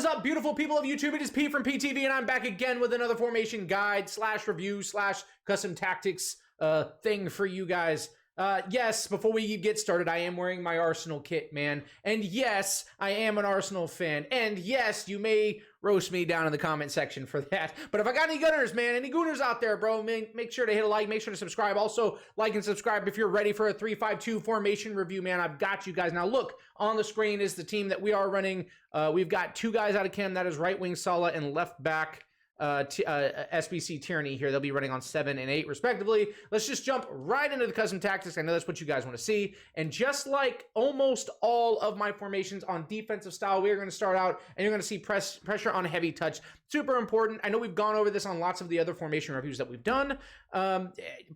What is up, beautiful people of YouTube? It is P from PTV, and I'm back again with another formation guide / review / custom tactics thing for you guys. Yes, before we get started, I am wearing my Arsenal kit, man. And yes, I am an Arsenal fan. And yes, you may roast me down in the comment section for that. But if I got any Gunners, man, any Gooners out there, bro, make sure to hit a like, make sure to subscribe. Also, like and subscribe if you're ready for a 3-5-2 formation review, man. I've got you guys. Now, look, on the screen is the team that we are running. We've got two guys out of cam. That is right wing Salah and left back SBC Tyranny here. They'll be running on 7 and 8 respectively. Let's just jump right into the custom tactics. I know that's what you guys want to see. And just like almost all of my formations on defensive style, we're going to start out and you're going to see pressure on heavy touch. Super important. I know we've gone over this on lots of the other formation reviews that we've done.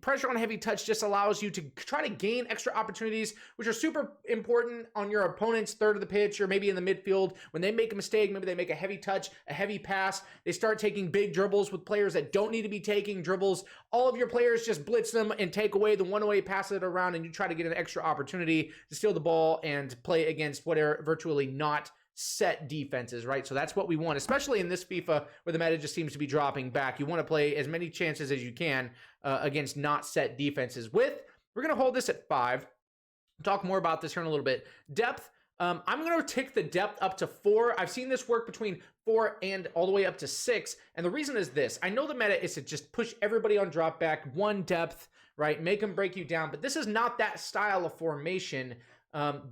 Pressure on heavy touch just allows you to try to gain extra opportunities, which are super important on your opponent's third of the pitch or maybe in the midfield. When they make a mistake, maybe they make a heavy touch, a heavy pass, they start taking big dribbles with players that don't need to be taking dribbles. All of your players just blitz them and take away the one-way, pass it around, and you try to get an extra opportunity to steal the ball and play against what are virtually not set defenses, right? So that's what we want, especially in this FIFA where the meta just seems to be dropping back. You want to play as many chances as you can against not set defenses. We're going to hold this at 5. Talk more about this here in a little bit. Depth, I'm going to tick the depth up to 4. I've seen this work between 4 and all the way up to 6. And the reason is this. I know the meta is to just push everybody on drop back, 1 depth, right? Make them break you down. But this is not that style of formation.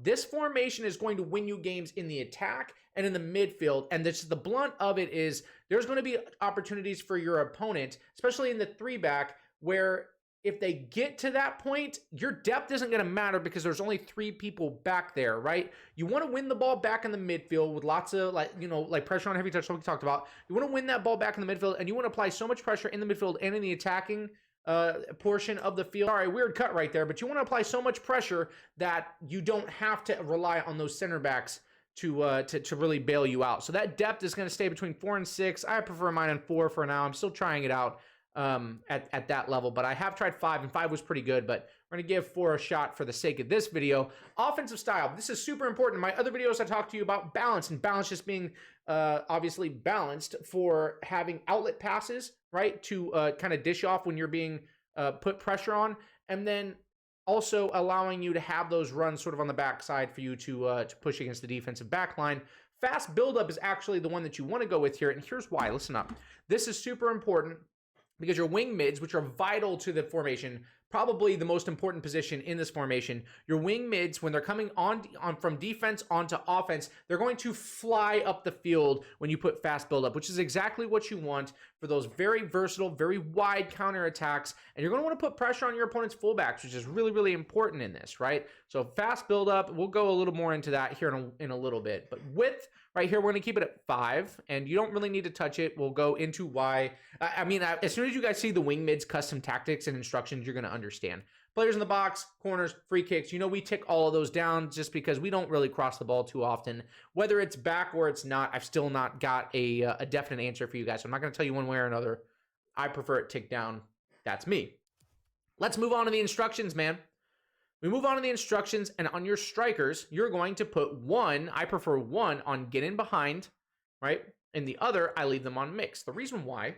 This formation is going to win you games in the attack and in the midfield. And this, the blunt of it is there's going to be opportunities for your opponent, especially in the 3-back, where if they get to that point, your depth isn't going to matter because there's only 3 people back there, right? You want to win the ball back in the midfield with lots of like pressure on heavy touch, like we talked about. You want to win that ball back in the midfield, and you want to apply so much pressure in the midfield and in the attacking portion of the field. All right, weird cut right there, but you want to apply so much pressure that you don't have to rely on those center backs to really bail you out. So that depth is going to stay between 4 and 6. I prefer mine on 4 for now. I'm still trying it out at that level, but I have tried 5, and 5 was pretty good, but we're going to give 4 a shot for the sake of this video. Offensive style. This is super important. In my other videos, I talked to you about balance, and balance just being obviously balanced for having outlet passes, right, to kind of dish off when you're being put pressure on, and then also allowing you to have those runs sort of on the backside for you to push against the defensive back line. Fast buildup is actually the one that you want to go with here, and here's why. Listen up. This is super important because your wing mids, which are vital to the formation, probably the most important position in this formation, your wing mids, when they're coming on from defense onto offense, they're going to fly up the field when you put fast build up, which is exactly what you want for those very versatile, very wide counterattacks. And you're going to want to put pressure on your opponent's fullbacks, which is really, really important in this, right? So fast build up, we'll go a little more into that here in a little bit. But width, right here, we're going to keep it at 5, and you don't really need to touch it. We'll go into why. I mean, as soon as you guys see the wing mids custom tactics and instructions, you're going to understand. Players in the box, corners, free kicks. You know, we tick all of those down just because we don't really cross the ball too often. Whether it's back or it's not, I've still not got a definite answer for you guys. So I'm not going to tell you one way or another. I prefer it ticked down. That's me. Let's move on to the instructions, man. We move on to the instructions, and on your strikers, you're going to put 1, I prefer 1 on get in behind, right? And the other, I leave them on mix. The reason why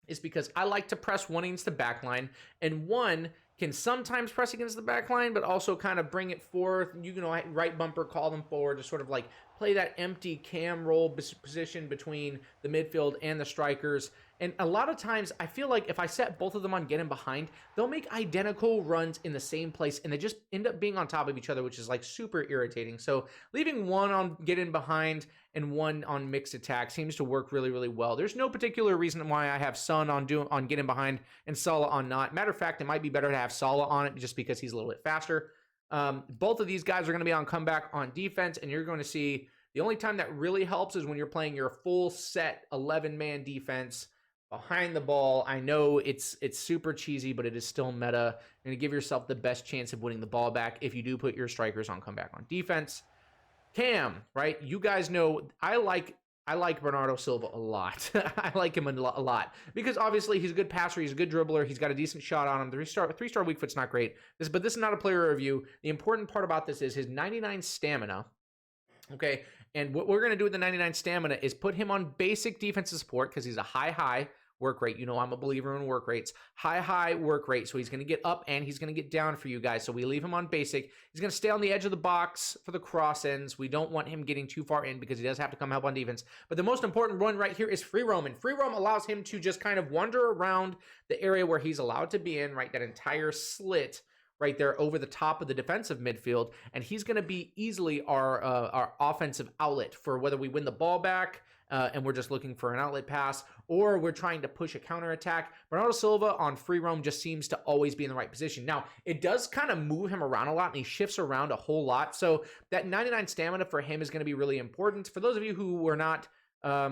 is because I like to press 1 against the back line, and 1 can sometimes press against the back line, but also kind of bring it forth. You can right bumper, call them forward to sort of like play that empty cam roll position between the midfield and the strikers. And a lot of times, I feel like if I set both of them on get in behind, they'll make identical runs in the same place, and they just end up being on top of each other, which is like super irritating. So leaving 1 on get in behind and 1 on mixed attack seems to work really, really well. There's no particular reason why I have Son on get in behind and Salah on not. Matter of fact, it might be better to have Salah on it just because he's a little bit faster. Both of these guys are going to be on comeback on defense, and you're going to see the only time that really helps is when you're playing your full set 11-man defense behind the ball. I know it's super cheesy, but it is still meta. You're going to give yourself the best chance of winning the ball back if you do put your strikers on comeback on defense. Cam, right? You guys know I like Bernardo Silva a lot. I like him a lot because obviously he's a good passer, he's a good dribbler, he's got a decent shot on him. Three-star weak foot's not great. But this is not a player review. The important part about this is his 99 stamina. Okay, And what we're going to do with the 99 stamina is put him on basic defensive support because he's a high work rate. You know, I'm a believer in work rates. High work rate. So he's going to get up and he's going to get down for you guys. So we leave him on basic. He's going to stay on the edge of the box for the cross ends. We don't want him getting too far in because he does have to come help on defense. But the most important one right here is free roam. And free roam allows him to just kind of wander around the area where he's allowed to be in, right? That entire slit right there over the top of the defensive midfield. And he's going to be easily our offensive outlet for whether we win the ball back and we're just looking for an outlet pass, or we're trying to push a counterattack. Bernardo Silva on free roam just seems to always be in the right position. Now, it does kind of move him around a lot, and he shifts around a whole lot. So that 99 stamina for him is going to be really important. For those of you who were not, I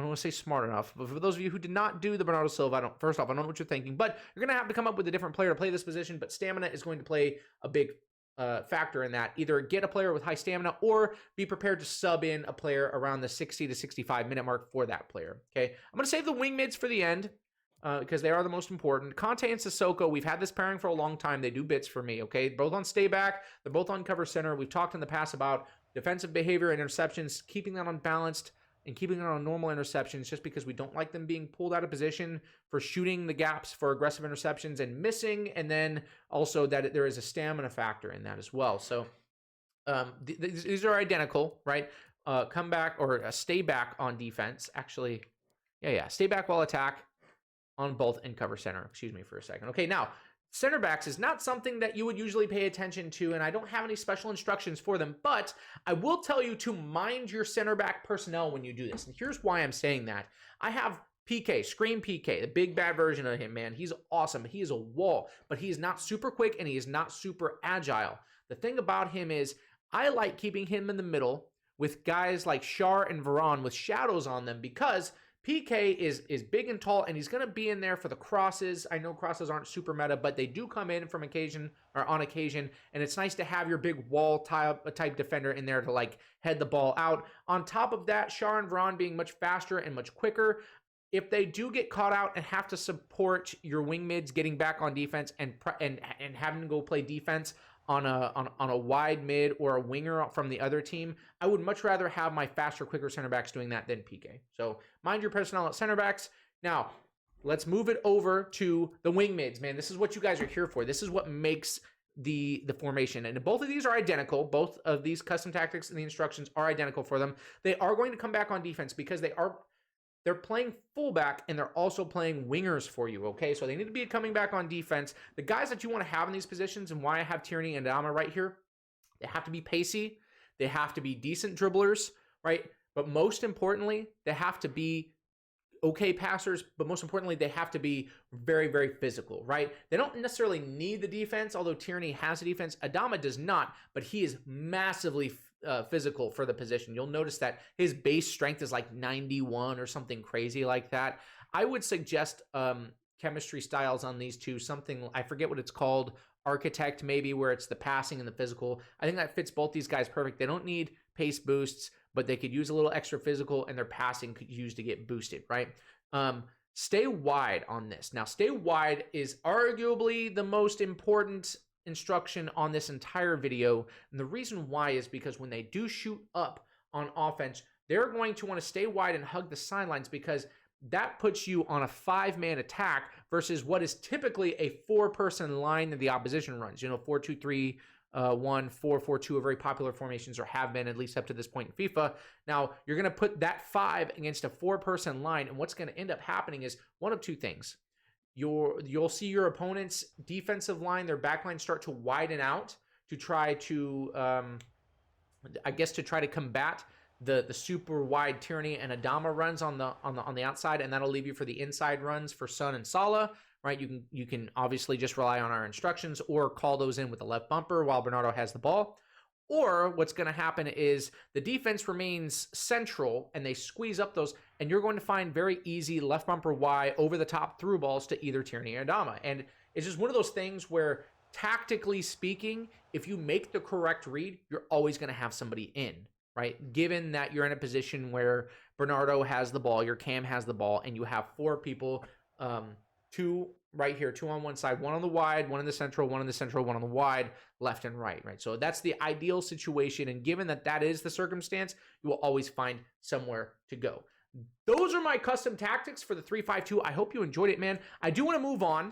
don't want to say smart enough, but for those of you who did not do the Bernardo Silva, first off, I don't know what you're thinking, but you're going to have to come up with a different player to play this position, but stamina is going to play a big factor in that. Either get a player with high stamina or be prepared to sub in a player around the 60 to 65 minute mark for that player. Okay, I'm going to save the wing mids for the end because they are the most important. Conte and Sissoko, we've had this pairing for a long time. They do bits for me, okay? Both on stay back. They're both on cover center. We've talked in the past about defensive behavior and interceptions, keeping that unbalanced and keeping it on normal interceptions just because we don't like them being pulled out of position for shooting the gaps for aggressive interceptions and missing, and then also that there is a stamina factor in that as well. So these are identical, right? Come back or stay back on defense. Actually, stay back while attack on both and cover center. Excuse me for a second. Okay, now, center backs is not something that you would usually pay attention to, and I don't have any special instructions for them, but I will tell you to mind your center back personnel when you do this. And here's why I'm saying that. I have PK, Scream PK, the big bad version of him, man. He's awesome. He is a wall, but he is not super quick and he is not super agile. The thing about him is I like keeping him in the middle with guys like Shar and Varane with shadows on them because PK is big and tall, and he's going to be in there for the crosses. I know crosses aren't super meta, but they do come in from occasion or on occasion, and it's nice to have your big wall type defender in there to like head the ball out. On top of that, Shar and Varane being much faster and much quicker. If they do get caught out and have to support your wing mids getting back on defense and having to go play defense on a wide mid or a winger from the other team, I would much rather have my faster, quicker center backs doing that than PK. So mind your personnel at center backs. Now, let's move it over to the wing mids, man. This is what you guys are here for. This is what makes the formation. And both of these are identical. Both of these custom tactics and the instructions are identical for them. They are going to come back on defense because they're playing fullback and they're also playing wingers for you, okay? So they need to be coming back on defense. The guys that you want to have in these positions, and why I have Tierney and Adama right here, they have to be pacey. They have to be decent dribblers, right? But most importantly, they have to be okay passers, but most importantly, they have to be very, very physical, right? They don't necessarily need the defense, although Tierney has the defense. Adama does not, but he is massively physical for the position. You'll notice that his base strength is like 91 or something crazy like that. I would suggest chemistry styles on these two, something, I forget what it's called, architect maybe, where it's the passing and the physical. I think that fits both these guys perfect. They don't need pace boosts, but they could use a little extra physical, and their passing could use to get boosted, right? Stay wide on this. Now, stay wide is arguably the most important instruction on this entire video, and the reason why is because when they do shoot up on offense, they're going to want to stay wide and hug the sidelines because that puts you on a 5-man attack versus what is typically a 4-person line that the opposition runs. 4-2-3-1, 4-4-2 are very popular formations, or have been at least up to this point in FIFA. Now, you're going to put that 5 against a 4-person line, and what's going to end up happening is one of two things. You'll see your opponent's defensive line, their back line, start to widen out to try to, try to combat the super wide Tierney and Adama runs on the outside, and that'll leave you for the inside runs for Son and Salah, right? You can obviously just rely on our instructions or call those in with the left bumper while Bernardo has the ball. Or what's going to happen is the defense remains central and they squeeze up those, and you're going to find very easy left bumper Y over the top through balls to either Tierney or Adama. And it's just one of those things where, tactically speaking, if you make the correct read, you're always going to have somebody in, right? Given that you're in a position where Bernardo has the ball, your Cam has the ball, and you have 4 people, 2 right here, 2 on one side, 1 on the wide, 1 in the central, 1 in the central, 1 on the wide, left and right, right? So that's the ideal situation. And given that that is the circumstance, you will always find somewhere to go. Those are my custom tactics for the 3-5-2. I hope you enjoyed it, man. I do want to move on.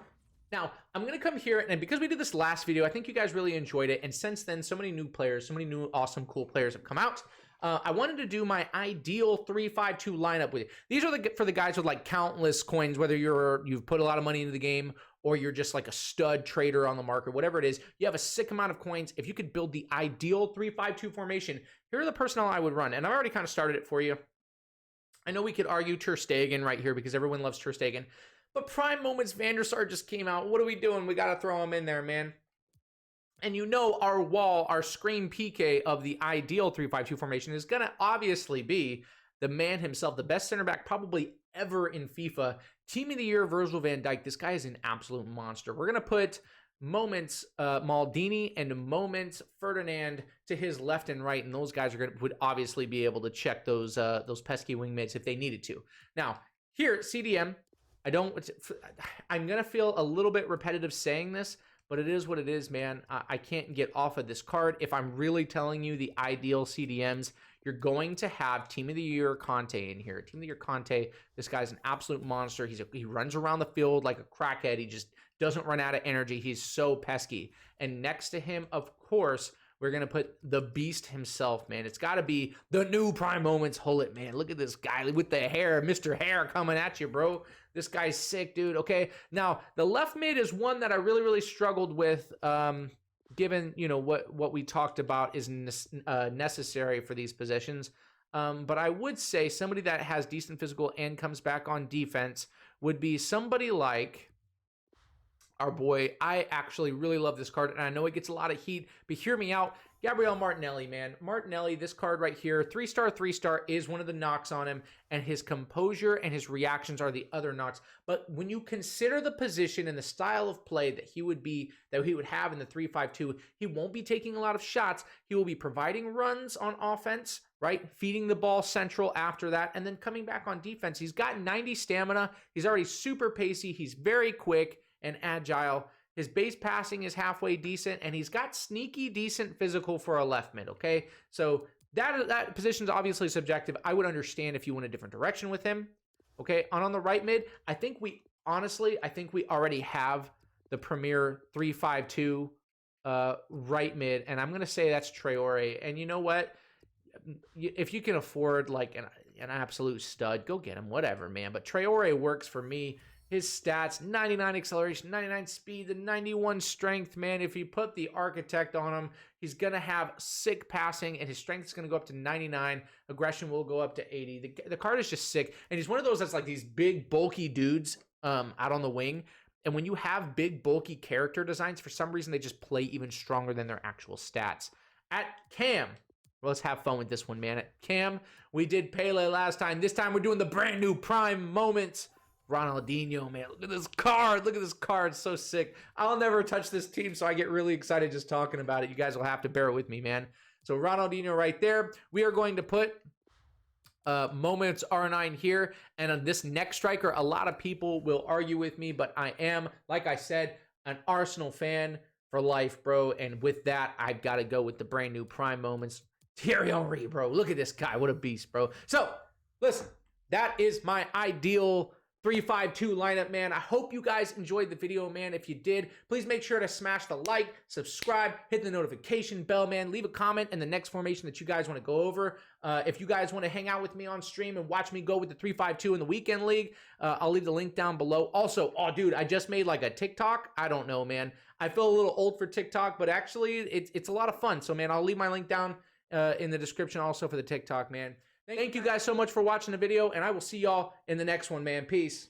Now, I'm going to come here, and because we did this last video, I think you guys really enjoyed it. And since then, so many new players, so many new awesome, cool players have come out. I wanted to do my ideal 3-5-2 lineup with you. These are for the guys with like countless coins, whether you've put a lot of money into the game or you're just like a stud trader on the market, whatever it is. You have a sick amount of coins. If you could build the ideal 3-5-2 formation, here are the personnel I would run. And I've already kind of started it for you. I know we could argue Ter Stegen right here because everyone loves Ter Stegen. But Prime Moments Van der Sar just came out. What are we doing? We got to throw him in there, man. And you know our wall, our screen PK of the ideal 3-5-2 formation is going to obviously be the man himself, the best center back probably ever in FIFA. Team of the Year, Virgil van Dijk. This guy is an absolute monster. We're going to put Moments Maldini and Moments Ferdinand to his left and right, and those guys would obviously be able to check those pesky wing mids if they needed to. Now, here at CDM, I'm going to feel a little bit repetitive saying this, but it is what it is, man. I can't get off of this card. If I'm really telling you the ideal CDMs, you're going to have Team of the Year Conte in here. Team of the Year Conte, this guy's an absolute monster. He runs around the field like a crackhead. He just doesn't run out of energy. He's so pesky. And next to him, of course, we're going to put the beast himself, man. It's got to be the new Prime Moments Hullet, man. Look at this guy with the hair, Mr. Hair coming at you, bro. This guy's sick, dude. Okay, now the left mid is one that I really struggled with, given what we talked about is necessary for these positions. But I would say somebody that has decent physical and comes back on defense would be somebody like our boy. I actually really love this card, and I know it gets a lot of heat, but hear me out. Gabriel Martinelli, man. Martinelli, this card right here, 3-star, 3-star is one of the knocks on him, and his composure and his reactions are the other knocks. But when you consider the position and the style of play that he would have in the 3-5-2, he won't be taking a lot of shots. He will be providing runs on offense, right? Feeding the ball central after that, and then coming back on defense. He's got 90 stamina. He's already super pacey. He's very quick and agile. His base passing is halfway decent, and he's got sneaky decent physical for a left mid, okay? So that position's obviously subjective. I would understand if you went a different direction with him, okay? On the right mid, I think we already have the premier 3-5-2 right mid, and I'm going to say that's Traore. And you know what? If you can afford like an absolute stud, go get him, whatever, man. But Traore works for me. His stats, 99 acceleration, 99 speed, and 91 strength, man. If you put the architect on him, he's going to have sick passing, and his strength is going to go up to 99. Aggression will go up to 80. The card is just sick, and he's one of those that's like these big, bulky dudes out on the wing. And when you have big, bulky character designs, for some reason, they just play even stronger than their actual stats. At Cam, well, let's have fun with this one, man. At Cam, we did Pele last time. This time, we're doing the brand new Prime Moments Ronaldinho, man. Look at this card. Look at this card. It's so sick. I'll never touch this team, so I get really excited just talking about it. You guys will have to bear with me, man. So Ronaldinho right there. We are going to put Moments R9 here. And on this next striker, a lot of people will argue with me, but I am, like I said, an Arsenal fan for life, bro. And with that, I've got to go with the brand new Prime Moments. Thierry Henry, bro. Look at this guy. What a beast, bro. So, listen, that is my ideal 3-5-2 lineup, man. I hope you guys enjoyed the video, man. If you did, please make sure to smash the like, subscribe, hit the notification bell, man. Leave a comment in the next formation that you guys want to go over. If you guys want to hang out with me on stream and watch me go with the 3-5-2 in the weekend league, I'll leave the link down below. Also, oh, dude, I just made like a TikTok. I don't know, man. I feel a little old for TikTok, but actually, it's a lot of fun. So, man, I'll leave my link down in the description also for the TikTok, man. Thank you guys so much for watching the video, and I will see y'all in the next one, man. Peace.